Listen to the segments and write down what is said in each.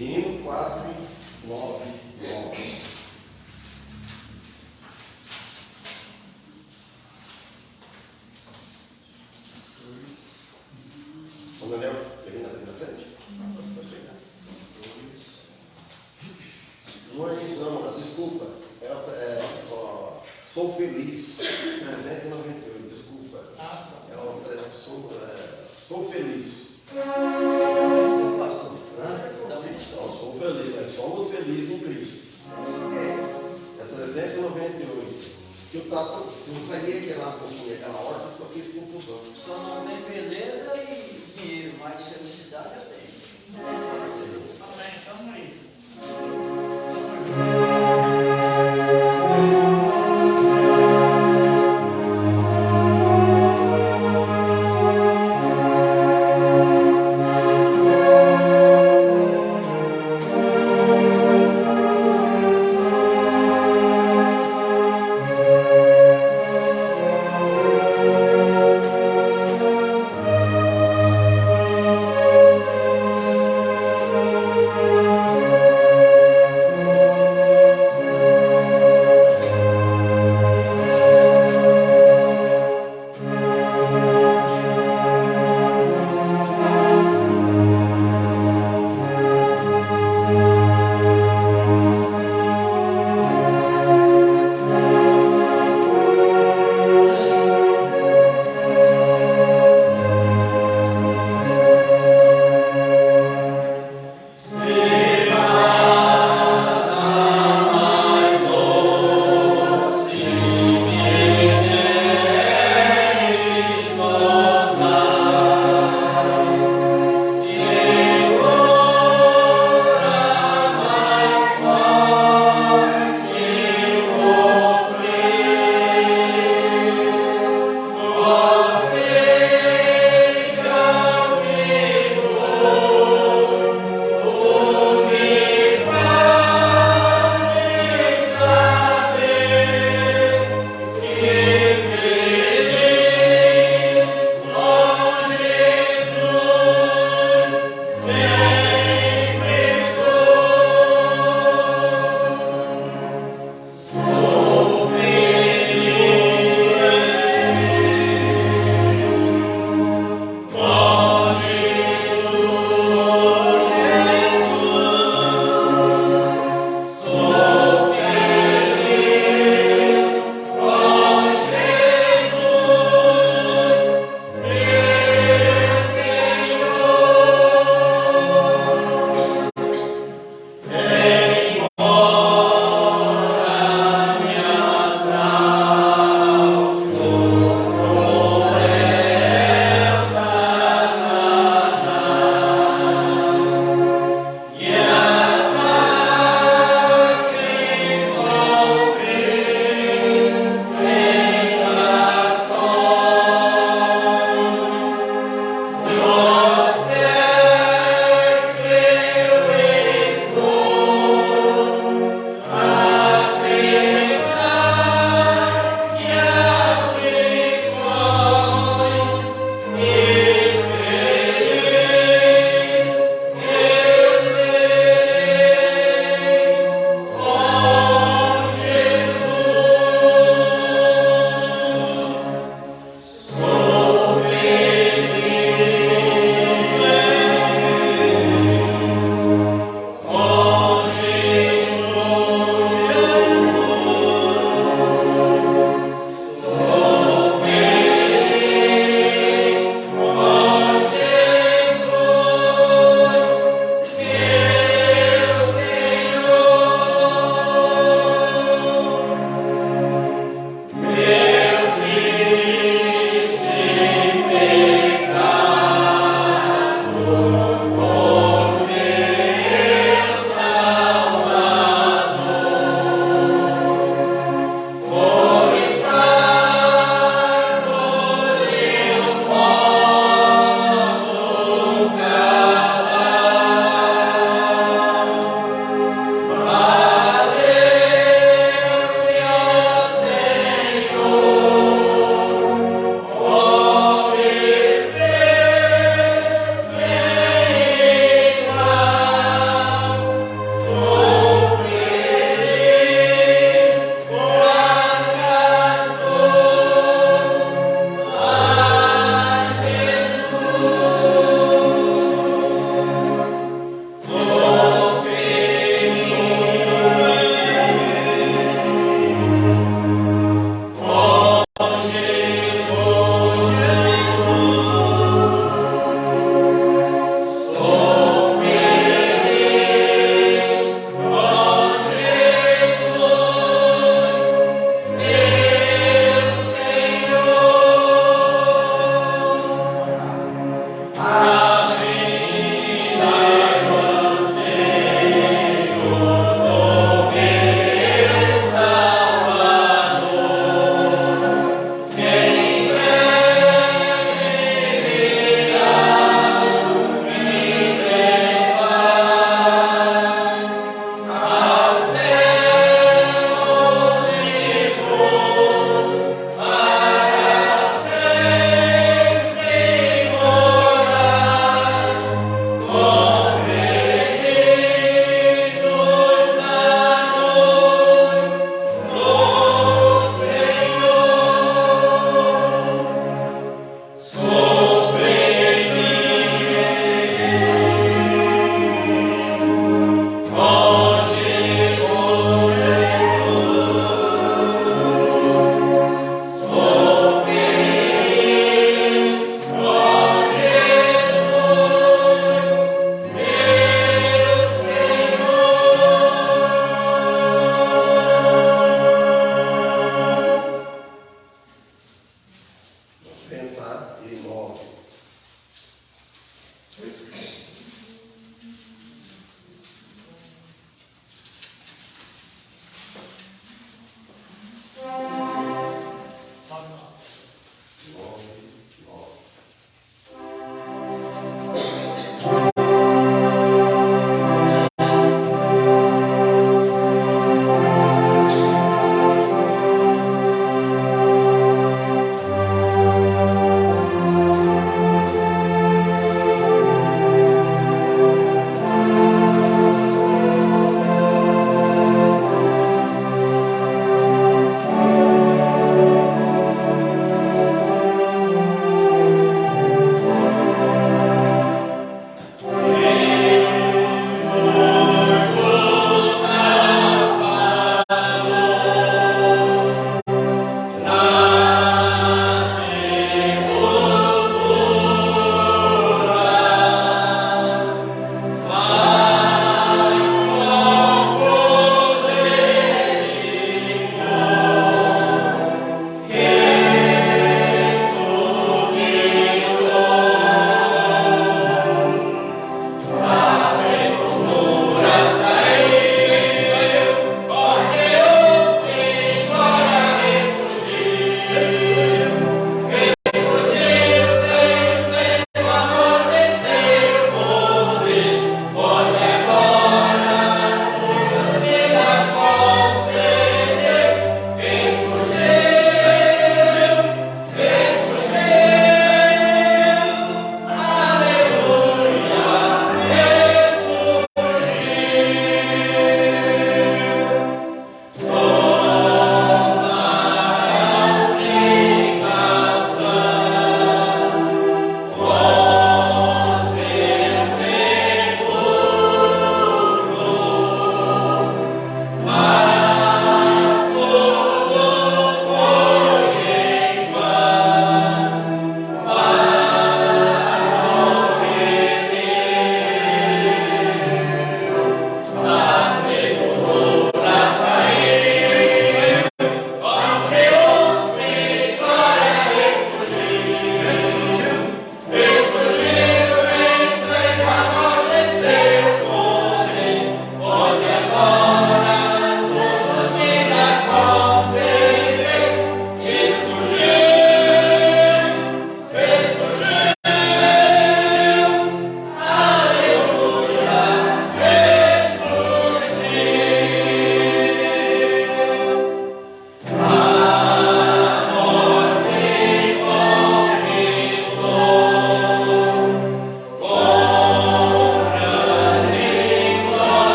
Hino 499. Ô, Daniel, quer vir na frente? Não é isso não, mano. Desculpa. Sou feliz. 398, desculpa. Sou feliz. Não, sou feliz, mas somos felizes em Cristo. É 398. Que eu não sabia que lá tinha aquela ordem, porque eu fiz confusão. Só não tem beleza e dinheiro, mas felicidade eu tenho. Amém, tamo aí.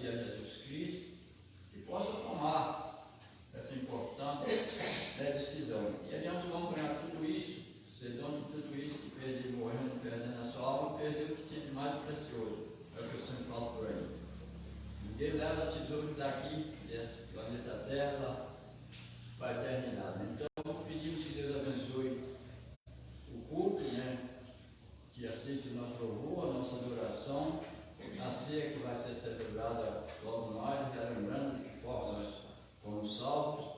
conhecer a Jesus Cristo e possam tomar essa importante decisão. E adiante vamos ganhar tudo isso, ser dono de tudo isso, que perder, morrendo, perdendo a sua alma, perder o que tinha de mais precioso. É o que eu sempre falo por aí. Ninguém leva tesouro daqui, desse planeta Terra, para a eternidade. Então, pedimos que Deus abençoe o culto, né? Que aceite o nosso louvor, a nossa adoração, a ceia que vai ser celebrada logo mais, relembrando de que forma nós fomos salvos.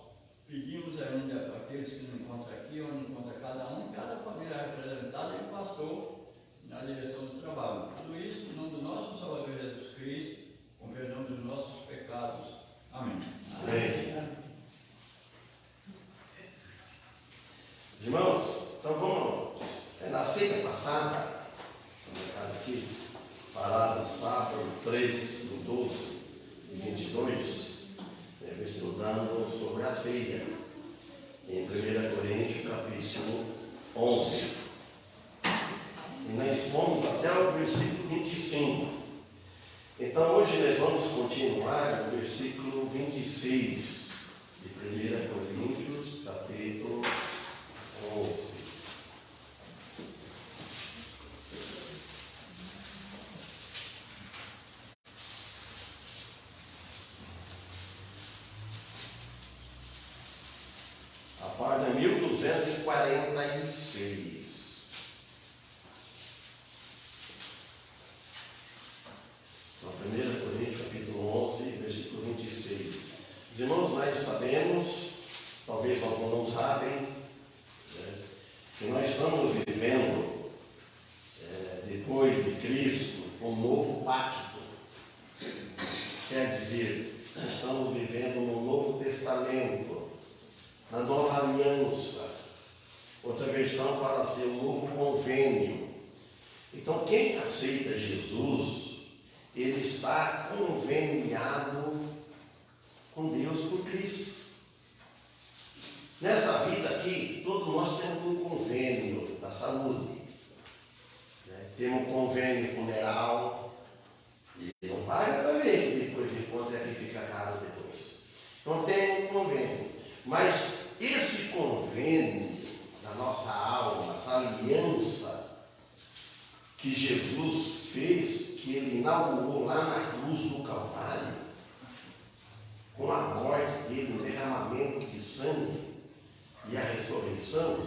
Pedimos ainda para aqueles que nos encontram aqui, onde encontra cada família representada e o pastor na direção do trabalho. Tudo isso em nome do nosso Salvador Jesus Cristo, com perdão dos nossos pecados. Amém. Amém. Irmãos, então vamos. Na semana passada, na casa aqui, parada sábado 3 do 12 e 22, estudando sobre a ceia, em 1 Coríntios, capítulo 11. E nós fomos até o versículo 25. Então hoje nós vamos continuar no versículo 26 de 1 Coríntios, capítulo 11. A página 1246. Então, 1 Coríntios, capítulo 11, versículo 26. Os irmãos, nós sabemos, talvez alguns não sabem, que nós estamos vivendo, depois de Cristo, um novo pacto. Quer dizer, nós estamos vivendo no Novo Testamento, na Nova Aliança. Outra versão fala assim, um novo convênio. Então, quem aceita Jesus, ele está conveniado com Deus por Cristo. Nesta vida aqui, todos nós temos um convênio da saúde. Temos um convênio funeral. E não paga para ver depois de quanto é que fica caro depois. Então tem um convênio. Mas esse convênio da nossa alma, essa aliança que Jesus fez, que ele inaugurou lá na cruz do Calvário, com a morte dele, o derramamento de sangue e a ressurreição.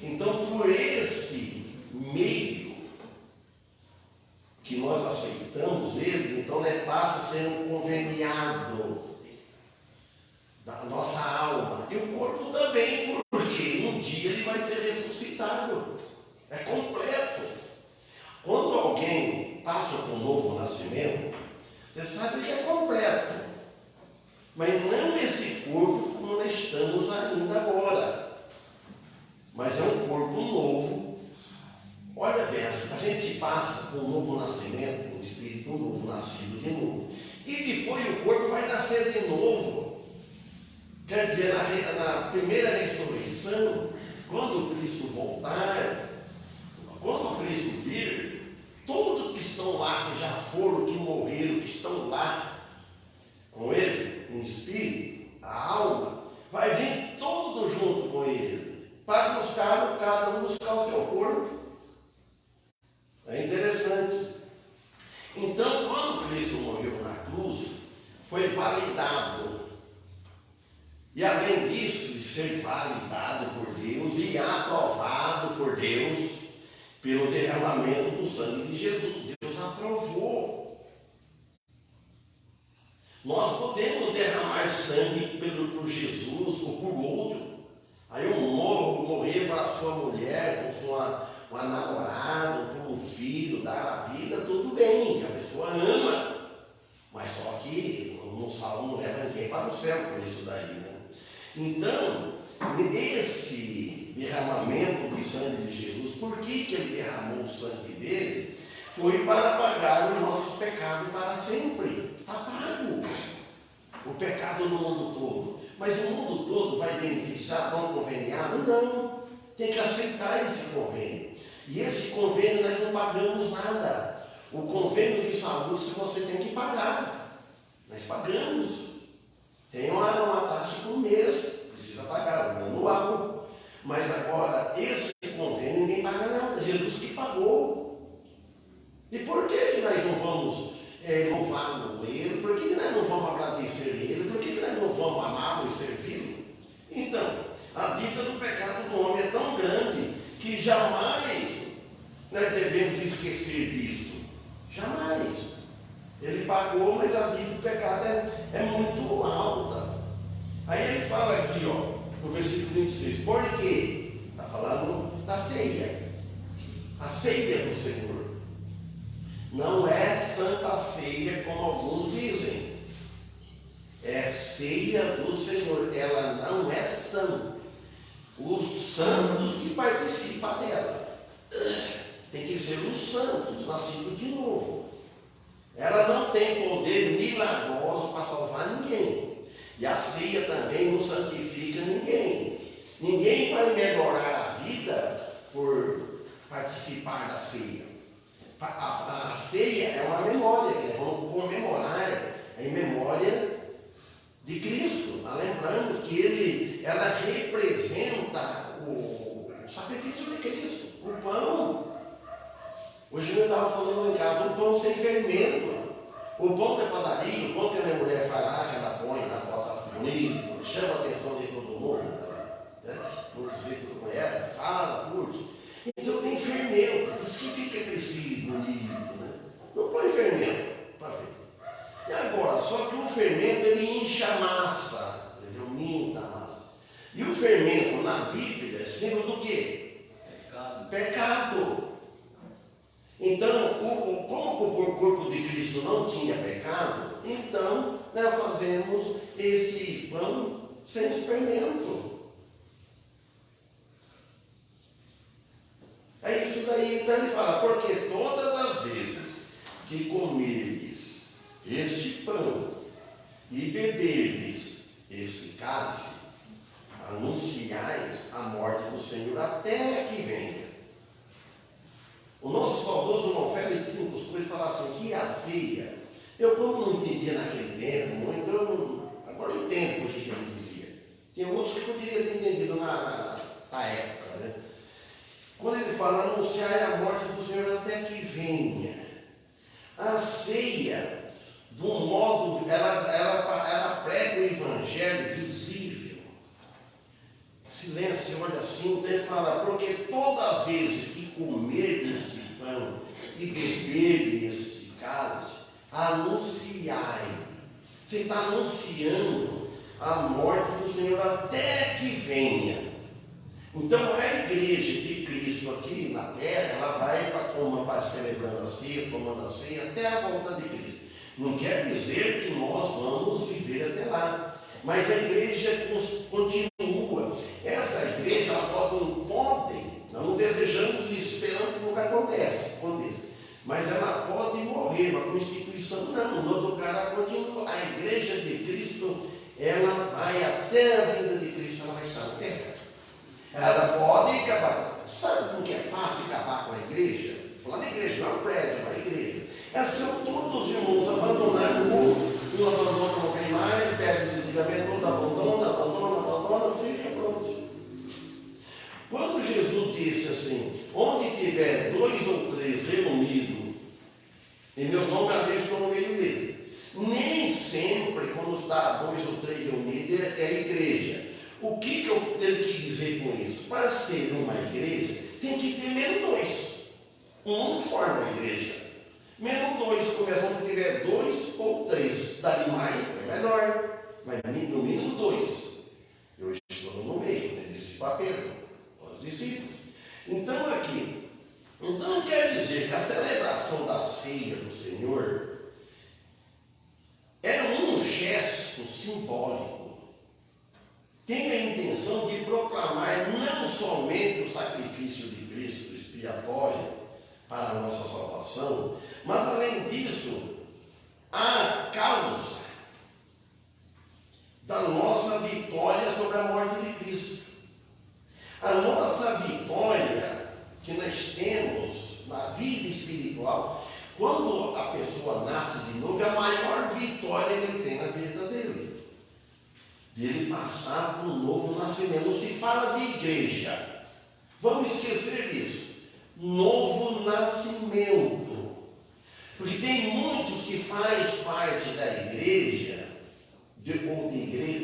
Então, por esse meio que nós aceitamos ele, então ele passa a ser um conveniado da nossa alma. E o corpo também, porque um dia ele vai ser ressuscitado. É completo. Quando alguém passa por um novo nascimento, você sabe que é completo. Mas não esse corpo como nós estamos ainda agora. Mas é um corpo novo. Olha bem, a gente passa por um novo nascimento, um espírito novo, nascido de novo. E depois o corpo vai nascer de novo. Quer dizer, na primeira ressurreição, quando Cristo voltar, quando Cristo vir, todos que estão lá, que já foram, que morreram, que estão lá com Ele, em espírito, a alma, vai vir todo junto com Ele, para buscar, cada um buscar o seu corpo. É interessante. Então, quando Cristo morreu na cruz, foi validado. E além disso, de ser validado por Deus e aprovado por Deus, pelo derramamento do sangue de Jesus. Deus aprovou. Nós podemos derramar sangue por Jesus ou por outro. Aí eu morrer para a sua mulher, por uma namorada, por um filho, dar a vida, tudo bem, a pessoa ama. Mas só que no salmo não leva ninguém para o céu por isso daí, né? Então, esse derramamento de sangue de Jesus, por que ele derramou o sangue dele? Foi para pagar os nossos pecados para sempre. Está pago o pecado no mundo todo. Mas o mundo todo vai beneficiar tão conveniado? Não. Tem que aceitar esse convênio. E esse convênio nós não pagamos nada. O convênio de saúde você tem que pagar. Nós pagamos. Tem uma taxa por mês, precisa pagar, o anual. Mas agora, esse convênio ninguém paga nada, Jesus que pagou. E por que nós não vamos louvá-lo ele? Por que nós não vamos agradecer ele? Por que nós não vamos amá-lo e servi-lo? Então, a dívida do pecado do homem é tão grande que jamais nós devemos esquecer disso. Jamais. Ele pagou, mas a dívida do pecado é muito alta. Aí ele fala aqui, ó, no versículo 26, por quê? Está falando da ceia. A ceia do Senhor. Não é santa ceia, como alguns dizem. É ceia do Senhor. Ela não é santa. Os santos que participam dela. Tem que ser os santos, nascidos de novo. Ela não tem poder milagroso para salvar ninguém. E a ceia também não santifica ninguém. Ninguém vai melhorar a vida por participar da ceia. A ceia é uma memória, que nós vamos comemorar em memória de Cristo. Lembramos que ela representa o sacrifício de Cristo, o pão. Hoje eu estava falando lá em casa, o pão sem fermento. O pão da padaria, o pão que a minha mulher faz lá, que ela põe na posta bonito, chama a atenção de todo mundo, né? Muitos vídeos conhecem, fala, curte. Então tem fermento, por isso que fica crescido, bonito, né? Não põe fermento, para ver. E agora, só que o fermento ele incha a massa, ele aumenta a massa. E o fermento na Bíblia é símbolo do quê? Pecado. Então, como o corpo de Cristo não tinha pecado, então nós fazemos esse pão sem fermento. É isso daí, então ele fala, porque todas as vezes que comerdes este pão e beberdes este cálice, anunciais a morte do Senhor até que venha. O nosso saudoso Monfé tinha um costume de falar assim, que a ceia, eu como não entendia naquele tempo muito, agora eu entendo o que ele dizia. Tem outros que poderiam ter entendido na época, né? Quando ele fala, anunciar a morte do Senhor até que venha. A ceia, de um modo, ela prega o evangelho visível. Silêncio, olha assim, então ele fala, porque todas as vezes que comer este pão e beber este cálice, anunciai. Você está anunciando a morte do Senhor até que venha. Então a igreja de Cristo aqui na terra, ela vai para celebrando a ceia, tomando a ceia, até a volta de Cristo. Não quer dizer que nós vamos viver até lá. Mas a igreja continua. Essa igreja, ela pode, nós não desejamos e esperamos que nunca aconteça. Mas ela pode morrer, uma constituição não. No outro cara continua. A igreja de Cristo, ela vai até a vinda de Cristo, ela vai estar na terra. Ela pode acabar. Sabe como que é fácil acabar com a igreja? Falar da igreja, não é um prédio, é uma igreja. É só todos os irmãos abandonarem o mundo. Um abandona, não vem mais, pede desligamento, outro abandona, fica pronto. Quando Jesus disse assim, onde tiver 2 ou 3 reunidos, em meu nome a vez estou no meio dele. Nem sempre, quando está 2 ou 3 reunidos, é a igreja. O que ele quis dizer com isso? Para ser uma igreja, tem que ter menos 2. Um não forma a igreja. Menos 2, quando tiver 2 ou 3. Daí mais, é melhor. Mas no mínimo 2. Eu estou no meio, né, desse papel, os discípulos. Então aqui, então quer dizer que a celebração da ceia do Senhor é um gesto simbólico. Tem a intenção de proclamar não somente o sacrifício de Cristo expiatório para a nossa salvação, mas além disso, a causa da nossa vitória sobre a morte de Cristo. A nossa vitória que nós temos na vida espiritual Quando a pessoa nasce de novo, é a maior vitória que ele tem na vida dele. De ele passar por um novo nascimento. Não se fala de igreja. Vamos esquecer isso. Novo nascimento. Porque tem muitos que faz parte da igreja,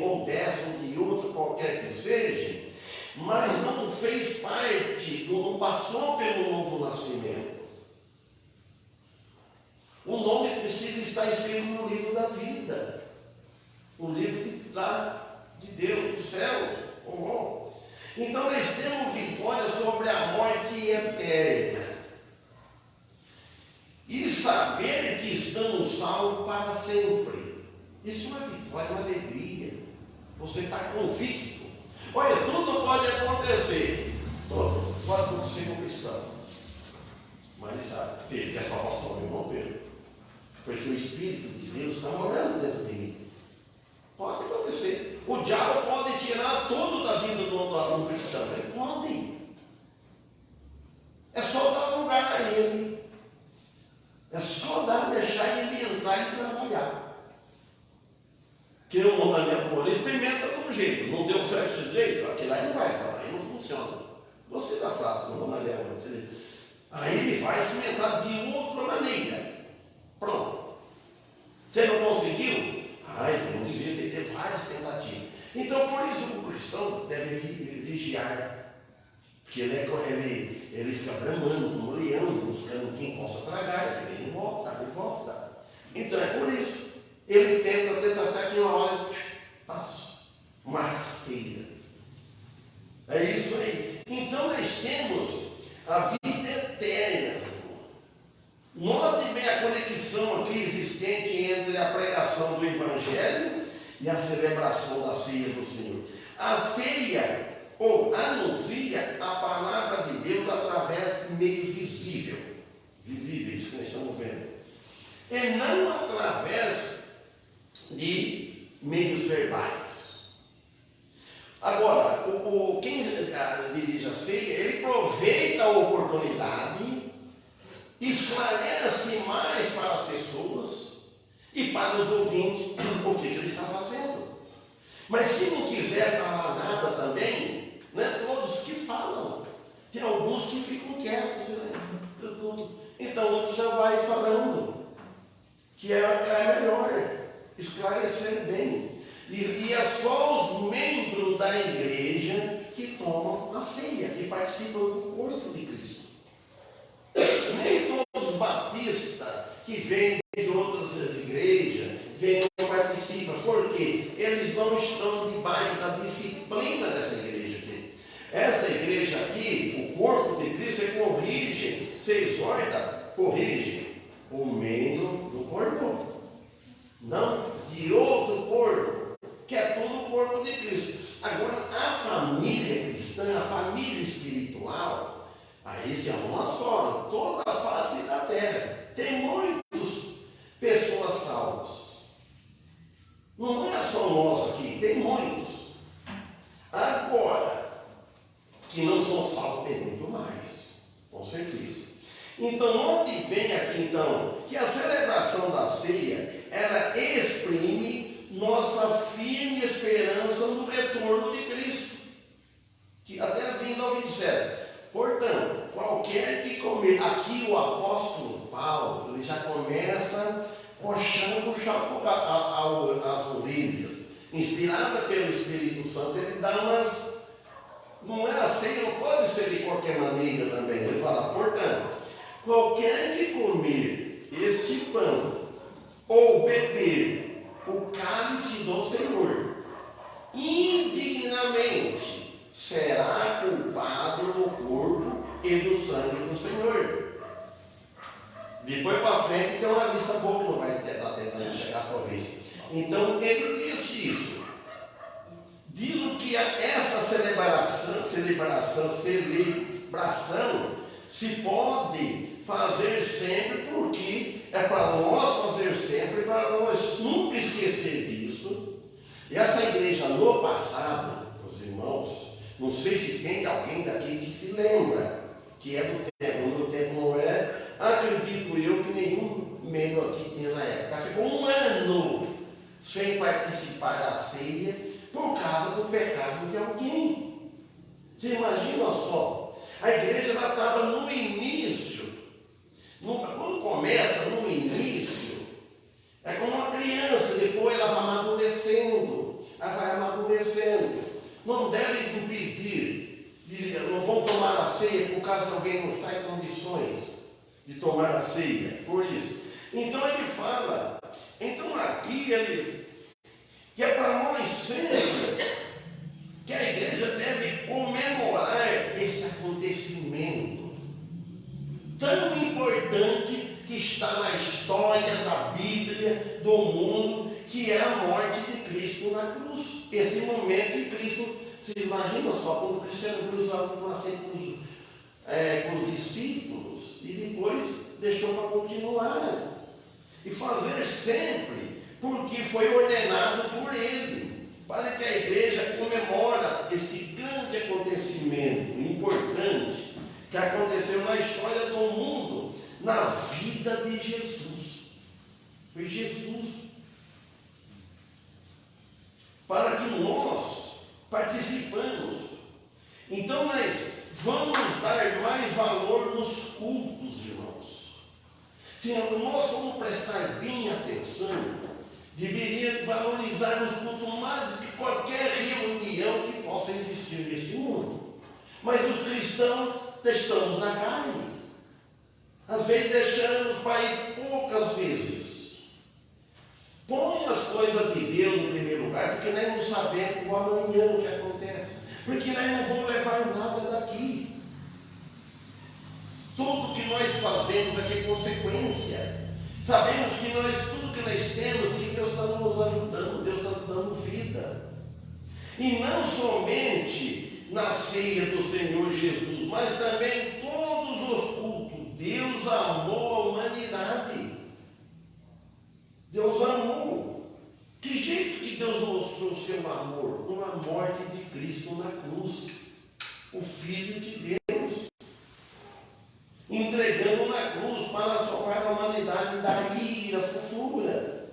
ou dessa, ou de outra, qualquer que seja, mas não fez parte, não passou pelo novo nascimento. O nome precisa estar escrito no livro da vida, no livro de Deus, dos céus. Então nós temos vitória sobre a morte eterna. E saber que estamos salvos para sempre. Isso é uma vitória, uma alegria. Você está convicto. Olha, tudo pode acontecer. Tudo pode acontecer com o cristão. Mas sabe, perder a salvação, irmão Pedro. Porque o Espírito de Deus está morando dentro de mim. Pode acontecer. O diabo pode tirar tudo da vida do cristão. Ele pode. É só dar lugar a ele. É só deixar ele entrar e trabalhar. Que o irmão Daniel falou, ele experimenta de um jeito. Não deu certo desse jeito, aquele aí não vai falar, aí não funciona. Gostei da frase do irmão Daniel. Aí ele vai experimentar de outra maneira. Pronto. Você não conseguiu? Então dizia que tem que ter várias tentativas. Então, por isso o cristão deve vigiar. Porque ele fica bramando como leão, buscando quem possa tragar. Ele volta. Então é por isso. Ele tenta até que uma hora passa. Uma rasteira. É isso aí. Então nós temos a vida eterna. Note bem a conexão aqui existente entre a pregação do Evangelho e a celebração da ceia do Senhor. A ceia, ou anuncia a palavra de Deus através de meios visíveis que nós estamos vendo. E não através de meios verbais. Agora, quem dirige a ceia, ele aproveita a oportunidade, esclarece mais para as pessoas e para os ouvintes o que ele está fazendo. Mas se não quiser falar nada também, não é todos que falam. Tem alguns que ficam quietos. Então outros já vai falando, que é melhor esclarecer bem. E é só os membros da igreja que tomam a ceia, que participam do corpo de Cristo. Nem todos os batistas que vêm de outras igrejas não participam, porque eles não estão debaixo da disciplina dessa igreja aqui. Esta igreja aqui, o corpo de Cristo, você exorta, corrige o membro do corpo, não de outro corpo, que é todo o corpo de Cristo. Agora, a família cristã, a família espiritual, aí se é uma só, em toda a face da terra. Tem muitas pessoas salvas. Não é só nós aqui, tem muitos. Agora, que não são salvos, tem muito mais, com certeza. Então, note bem aqui, então, que a celebração da ceia, ela exprime nossa firme esperança no retorno de Cristo, que até vindo ao 27. Portanto, qualquer que comer, aqui o apóstolo Paulo, ele já começa coxando as orelhas, inspirada pelo Espírito Santo, ele dá umas, não é assim, não pode ser de qualquer maneira também. Ele fala, portanto, qualquer que comer este pão ou beber o cálice do Senhor indignamente será culpado do corpo e do sangue do Senhor. Depois para frente tem uma lista boa que não vai dar tempo de chegar talvez. Então ele disse isso. Digo que essa celebração se pode fazer sempre, porque é para nós fazer sempre, para nós nunca esquecer disso. E essa igreja no passado, os irmãos, não sei se tem alguém daqui que se lembra, que é do tempo não é, acredito eu que nenhum sem participar da ceia por causa do pecado de alguém. Você imagina só, a igreja estava no início, quando começa no início, é como uma criança, depois ela vai amadurecendo, não deve impedir, não vão tomar a ceia por causa que alguém não está em condições de tomar a ceia, por isso. Então ele fala, aqui que é para nós sempre, que a igreja deve comemorar esse acontecimento tão importante que está na história da Bíblia, do mundo, que é a morte de Cristo na cruz. Esse momento que Cristo, vocês imaginam só, quando o Cristo cruzava com os discípulos e depois deixou para continuar. E fazer sempre, porque foi ordenado por ele, para que a igreja comemora este grande acontecimento importante que aconteceu na história do mundo, na vida de Jesus. Foi Jesus. Para que nós participamos. Então nós vamos dar mais valor nos cultos, irmãos. Se nós vamos prestar bem atenção, deveria valorizar os cultos mais do que qualquer reunião que possa existir neste mundo. Mas os cristãos estamos na carne. Às vezes deixamos para ir poucas vezes. Põe as coisas de Deus no primeiro lugar, porque nós não sabemos o amanhã o que acontece. Porque nós não vamos levar nada daqui. Tudo que nós fazemos aqui é consequência. Sabemos que tudo que nós temos, que Deus está nos ajudando, Deus está nos dando vida. E não somente na ceia do Senhor Jesus, mas também em todos os cultos. Deus amou a humanidade. Deus amou. Que jeito que Deus mostrou o seu amor? Com a morte de Cristo na cruz. O Filho de Deus. Entregando na cruz para salvar a humanidade da ira futura.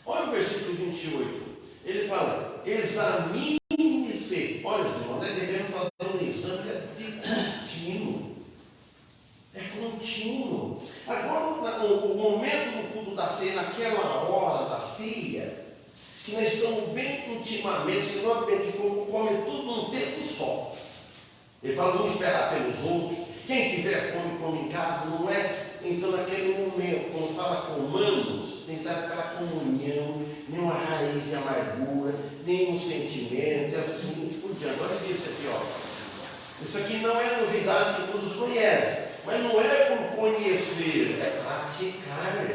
Olha o versículo 28. Ele fala, examine-se. Olha, irmão, nós devemos fazer um exame contínuo. É contínuo. Agora, o momento do culto da ceia, naquela hora da ceia, que nós estamos bem intimamente, que nós comemos tudo num tempo só. Ele fala, vamos esperar pelos outros. Quem tiver fome, come em casa, não é? Então, naquele momento, quando fala comamos, tem que estar aquela comunhão, nenhuma raiz de amargura, nenhum sentimento, e assim por diante. Olha isso aqui, ó. Isso aqui não é novidade que todos conhecem, mas não é por conhecer, é praticar.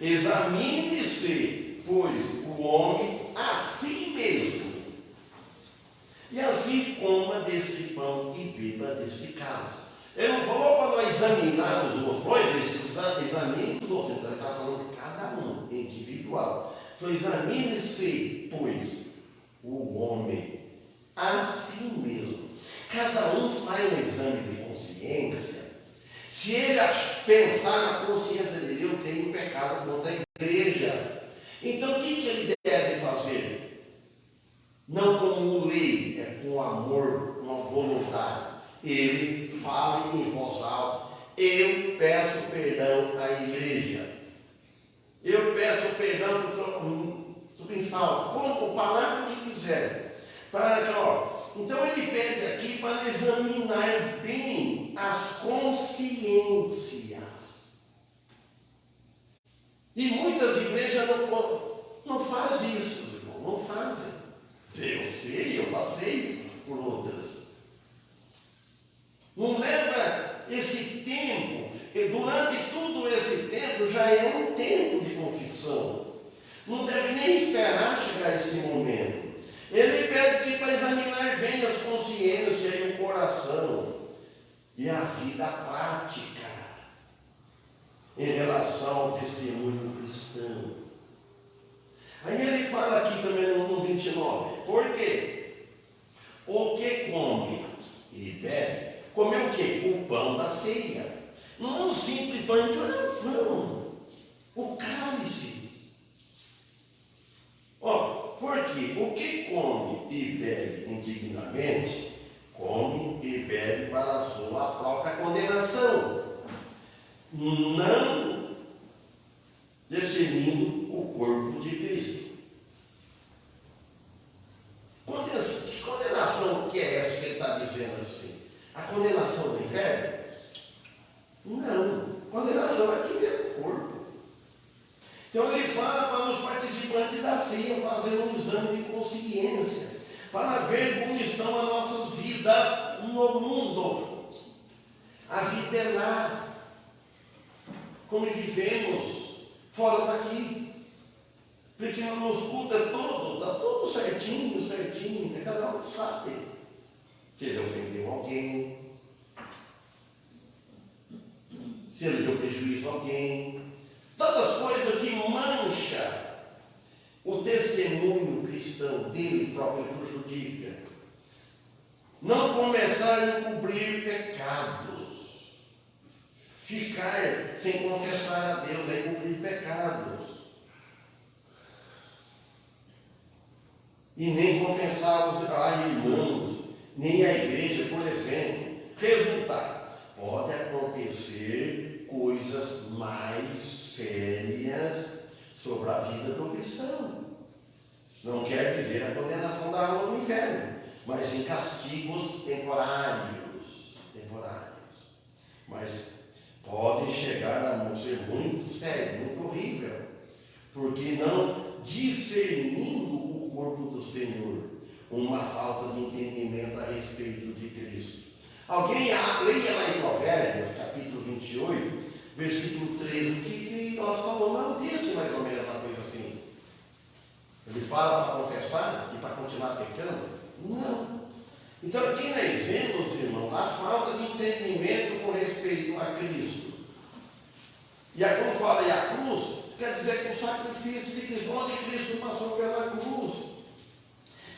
Examine-se, pois, o homem a si mesmo. E assim coma deste pão e beba deste cálice. Ele não falou para nós examinar os outros. Foi, examine os outros. Então ele está falando de cada um, individual. Então examine-se, pois, o homem a si mesmo. Cada um faz um exame de consciência. Se ele pensar na consciência dele, eu tenho pecado contra a igreja. Então o que ele deve fazer? Não como lei, é com amor, com a vontade. Ele fala em voz alta. Eu peço perdão à igreja. Eu peço perdão por em falta. Como palavra que quiser. Para que, então ele pede aqui para examinar bem as consciências. E muitas igrejas não fazem isso, irmão, não fazem. Eu sei, eu passei por outras. Não leva esse tempo, e durante todo esse tempo já é um tempo de confissão. Não deve nem esperar chegar esse momento. Ele pede para examinar bem as consciências e o coração e a vida prática em relação ao testemunho cristão. Aí ele fala aqui também no 29, por quê? O que come e bebe, comeu o quê? O pão da ceia. Não é um simples pão, o cálice. o que come e bebe indignamente, come e bebe para a sua própria condenação, não discernindo o corpo de Cristo. Que condenação que é essa que ele está dizendo assim? A condenação do inferno? Não. Condenação é aqui mesmo no corpo. Então ele fala para os participantes da ceia fazer um exame de consciência, para ver como estão as nossas vidas no mundo. A vida é lá. Como vivemos fora daqui. Porque nos cultos é todo, está tudo certinho, certinho, cada um sabe. Se ele ofendeu alguém, se ele deu prejuízo a alguém, tantas coisas que mancham o testemunho cristão dele próprio prejudica. Não começar a encobrir pecados, ficar sem confessar a Deus, é encobrir pecados. E nem confessar a irmãos, nem a igreja, por exemplo. Resultado, pode acontecer coisas mais sérias sobre a vida do cristão. Não quer dizer a condenação da alma no inferno, mas em castigos temporários. Mas pode chegar a ser muito sério, muito horrível, porque não discernindo o corpo do Senhor, uma falta de entendimento a respeito de Cristo. Alguém leia lá em Provérbios, capítulo 28, versículo 13, que nós falamos disse mais ou menos uma coisa assim. Ele fala para confessar e para continuar pecando? Não. Então aqui nós vemos, irmão, a falta de entendimento com respeito a Cristo. E aí, como fala aí a cruz, quer dizer que o sacrifício de Cristo, onde Cristo passou pela cruz,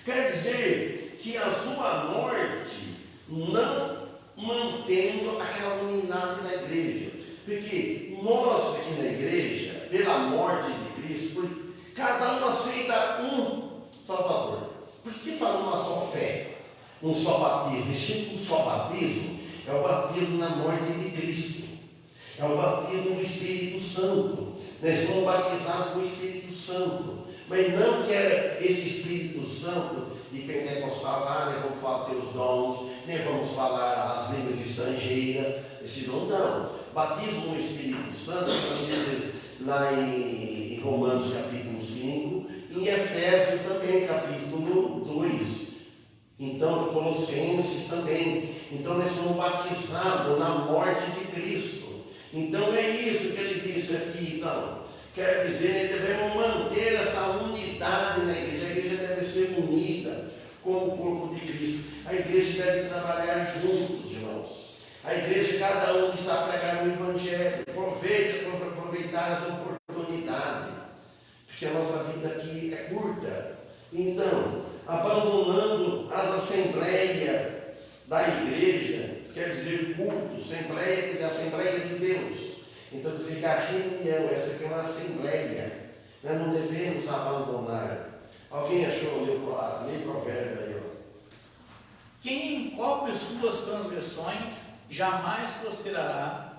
quer dizer que a sua morte não mantendo aquela unidade da igreja. Porque nós aqui na igreja, pela morte de Cristo, cada um aceita um Salvador. Por isso que fala uma só fé, um só batismo. Esse um só batismo é o batismo na morte de Cristo. É o batismo do Espírito Santo. Nós somos batizados com o Espírito Santo. Mas não que é esse Espírito Santo de pentecostal, nós vamos falar teus dons, nem vamos falar as línguas estrangeiras, esse dom não. Batismo no Espírito Santo, lá em Romanos capítulo 5, em Efésios também, capítulo 2. Então, Colossenses também. Então, nós somos batizados na morte de Cristo. Então, é isso que ele disse aqui. Então, quer dizer, nós devemos manter essa unidade na igreja. A igreja deve ser unida com o corpo de Cristo. A igreja deve trabalhar juntos, irmãos. A igreja, cada um está pregando o Evangelho. Aproveitar as oportunidades. Porque a nossa vida aqui é curta. Então, abandonando as assembleias da igreja, quer dizer culto, assembleia de Deus. Então, dizer que a reunião, essa aqui é uma assembleia. Nós não devemos abandonar. Alguém achou meio provérbio aí? Ó. Quem encobre suas transgressões jamais prosperará,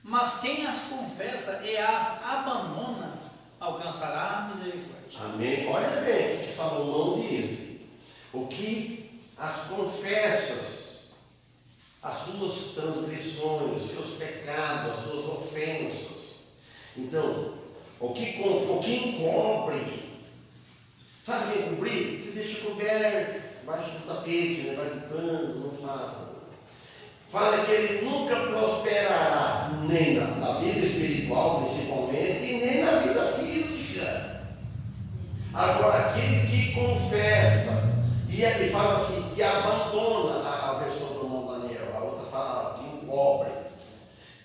mas quem as confessa e as abandona alcançará a misericórdia. Amém? Olha bem o que Salomão diz. O que as confessas, as suas transgressões, os seus pecados, as suas ofensas. Então, o que encobre, sabe o que encobrir? Você deixa coberto, embaixo do tapete, debaixo do pano, não fala. Fala que ele nunca prosperará, nem na vida espiritual, principalmente, e nem na vida física. Agora, aquele que confessa, e ele fala assim, que abandona, a versão do irmão Daniel, a outra fala que encobre,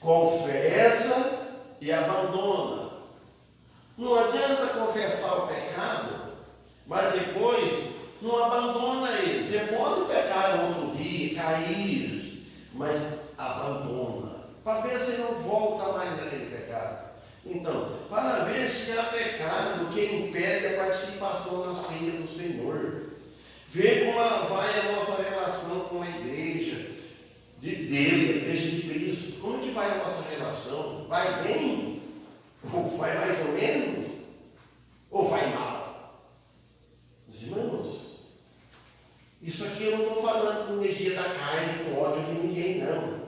confessa e abandona. Não adianta confessar o pecado, mas depois não abandona ele. Você pode pecar no outro dia, cair, mas abandona, para ver se não volta mais naquele pecado. Então, para ver se há pecado que impede a participação na ceia do Senhor. Ver como vai a nossa relação com a igreja de Deus, a igreja de Cristo. Como que vai a nossa relação? Vai bem? Ou vai mais ou menos? Ou vai mal? Os irmãos, isso aqui eu não estou falando com energia da carne, com ódio de ninguém, não.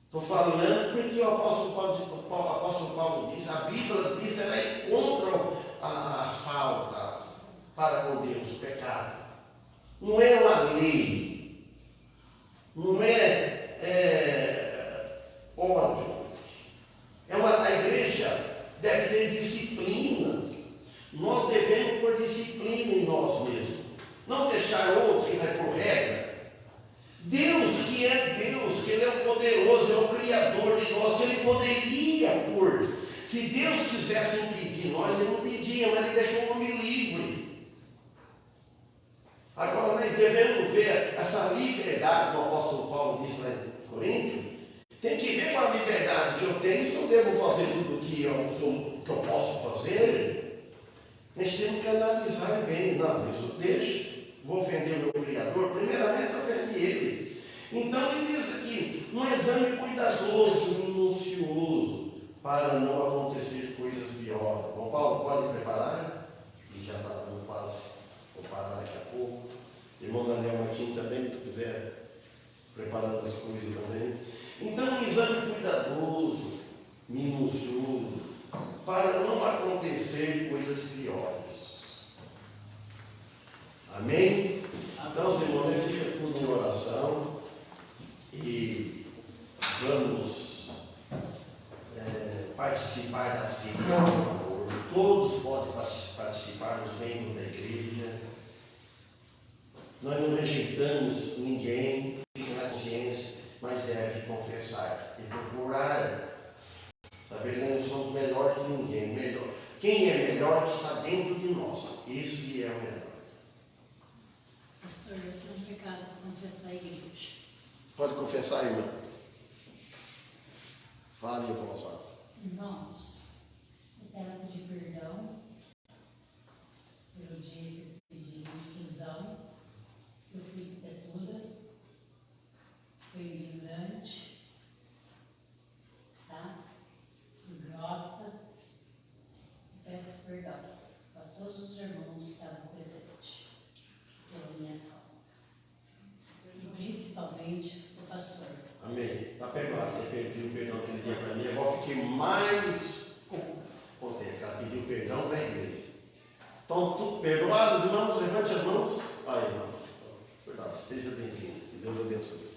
Estou falando porque o apóstolo Paulo diz, a Bíblia diz, ela é contra as faltas para com Deus, o pecado. Não é uma lei, não é ódio. A igreja deve ter disciplinas. Nós devemos pôr disciplina em nós mesmos. Não deixar outro que vai por regra. Deus, que é Deus, que Ele é o poderoso, é o Criador de nós, que Ele poderia pôr. Se Deus quisesse impedir nós, Ele não pedia, mas Ele deixou o homem livre. Agora nós devemos ver essa liberdade que o apóstolo Paulo disse lá em Coríntios. Tem que ver com a liberdade que eu tenho, se eu devo fazer tudo o que eu posso fazer. Nós temos que analisar bem. Não, mas eu deixo, vou ofender o meu Criador. Primeiramente, ofende Ele. Então, ele diz aqui, um exame cuidadoso, minucioso, para não acontecer coisas piores. Bom, Paulo, pode preparar? E já está dando quase. Vou parar daqui a pouco. Irmão Daniel Martins também, se quiser, preparando as coisas também. Então, um exame cuidadoso, minucioso, para não acontecer coisas piores. Amém? Então, os irmãos, fica tudo em oração e vamos participar da ceia do amor. Todos podem participar, os membros da igreja. Nós não rejeitamos ninguém, fica na consciência, mas deve confessar e procurar saber que nós não somos melhores que ninguém. Melhor. Quem é melhor que está dentro de nós. Esse é o melhor. Pastor, eu tenho um pecado para confessar a igreja. Pode confessar, irmã. Fale em voz alta. Irmãos, eu quero pedir perdão pelo dia que eu pedi exclusão. Eu fui petuda, fui ignorante, tá? Fui grossa. Peço perdão a todos os irmãos que estavam presentes pela minha falta. E principalmente o pastor. Amém. Está perdoado. Você pediu perdão aquele dia para mim. Agora eu fiquei mais contente. Ela pediu perdão para a igreja. Então, perdoados, irmãos, levante as mãos. Aí, irmão. Perdoado. Seja bem-vindo. Que Deus abençoe.